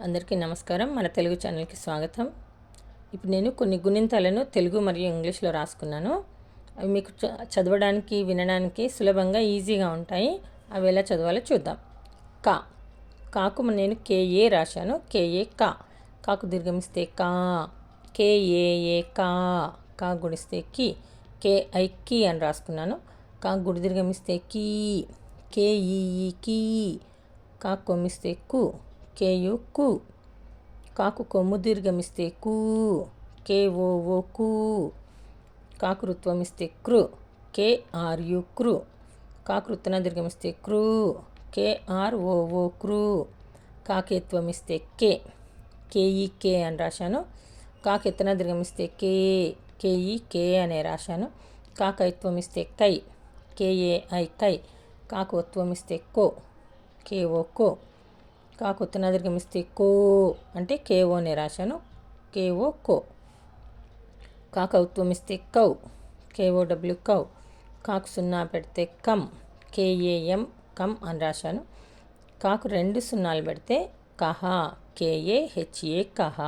అందరికీ నమస్కారం. మన తెలుగు ఛానల్కి స్వాగతం. ఇప్పుడు నేను కొన్ని గుణింతాలను తెలుగు మరియు ఇంగ్లీష్లో రాసుకున్నాను. అవి మీకు చదవడానికి వినడానికి సులభంగా ఈజీగా ఉంటాయి. అవి ఎలా చదవాలో చూద్దాం. కా, కాకు నేను కేఏ రాశాను. కేఏ కా, కాకు దీర్ఘమిస్తే కా. కేఏఏ కా, కా గుడిస్తే కి. కేఐ కి అని రాసుకున్నాను. కా గుడి దీర్ఘమిస్తే కీ. కేఈఈ కీ, కా కొమ్మిస్తే కు. కేయు కు, కాకు కొమ్ము దీర్ఘమిస్తే కు. కేఓఓ కు, కాకు రుత్వమిస్తే కృ. కేఆర్యు కృ, కాకు రుత్తన దీర్ఘమిస్తే కృ. కేఆర్ఓఓ కృ, కాకేత్వమిస్తే కే. కేఈ కే అని రాశాను. కాకెత్తన దీర్ఘమిస్తే కే. కేఈ కే అనే రాశాను. కాకైత్వమిస్తే కై. కేఏఐ కై, కాకు ఒత్వమిస్తే కో. కేఓ కో, కాకు ఉత్తన దీర్ఘమిస్తే కో అంటే కేఓనే రాశాను. కేఓ కో, కాకు ఔత్వమిస్తే కౌ. కేఓడబ్ల్యూ కౌ, కాకు సున్నా పెడితే కమ్. కేఏఎం కమ్ అని రాశాను. కాకు 2 సున్నాలు పెడితే కహ. కేఏహెచ్ఏ కహ.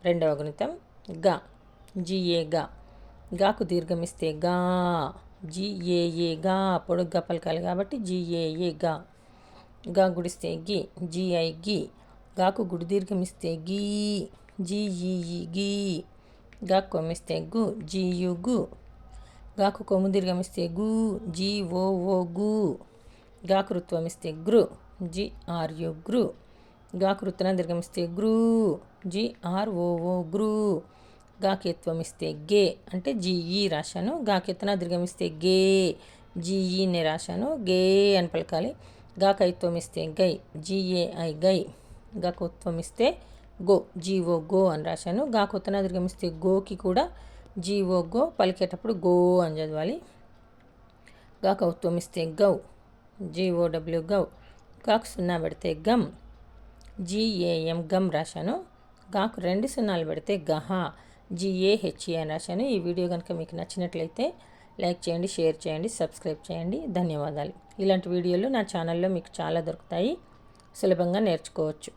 రెండవ గుణితం గా. జిఏ గా, గాకు దీర్ఘమిస్తే గా. జిఏఏ గా, పొడుగ్గా పలకాలి కాబట్టి జిఏఏ గా. గా గుడిస్తే గి. జిఐ గి, గాకు గుడి దీర్ఘమిస్తే గీ. జిఈఈ గీ, గాకు కొమ్మిస్తే గు. జియు గు, గాకు కొమ్ము దీర్ఘమిస్తే గు. జిఓఓ గు, గాకు రుత్వమిస్తే గృ. జిఆర్యు గృ, గాకు రుత్తన దీర్ఘమిస్తే గృ. జిఆర్ఓఓ గృ, గాకేత్వమిస్తే గే అంటే జిఈ రాశాను. గాకెత్తన దీర్ఘమిస్తే గే. జిఈనే రాశాను. గే అని పలకాలి. గాకైత్వమిస్తే గై. జిఏఐ గై, గాకొత్వమిస్తే గో. జీఓ గో అని రాశాను. గాకొత్తన దీర్ఘమిస్తే గోకి కూడా జీఓ గో, పలికేటప్పుడు గో అని చదవాలి. గాకౌత్వమిస్తే గౌ. జీఓడబ్ల్యూ గౌ, గాకు సున్నా పెడితే గమ్. జిఏఎం గమ్ రాశాను. గాకు 2 సున్నాలు పెడితే గహ. జిఏహెచ్ఏ అని రాశాను. ఈ వీడియో కనుక మీకు నచ్చినట్లయితే లైక్ చేయండి, షేర్ చేయండి, సబ్స్క్రైబ్ చేయండి. ధన్యవాదాలు. ఇలాంటి వీడియోలు నా ఛానల్లో మీకు చాలా దొరుకుతాయి. సులభంగా నేర్చుకోవచ్చు.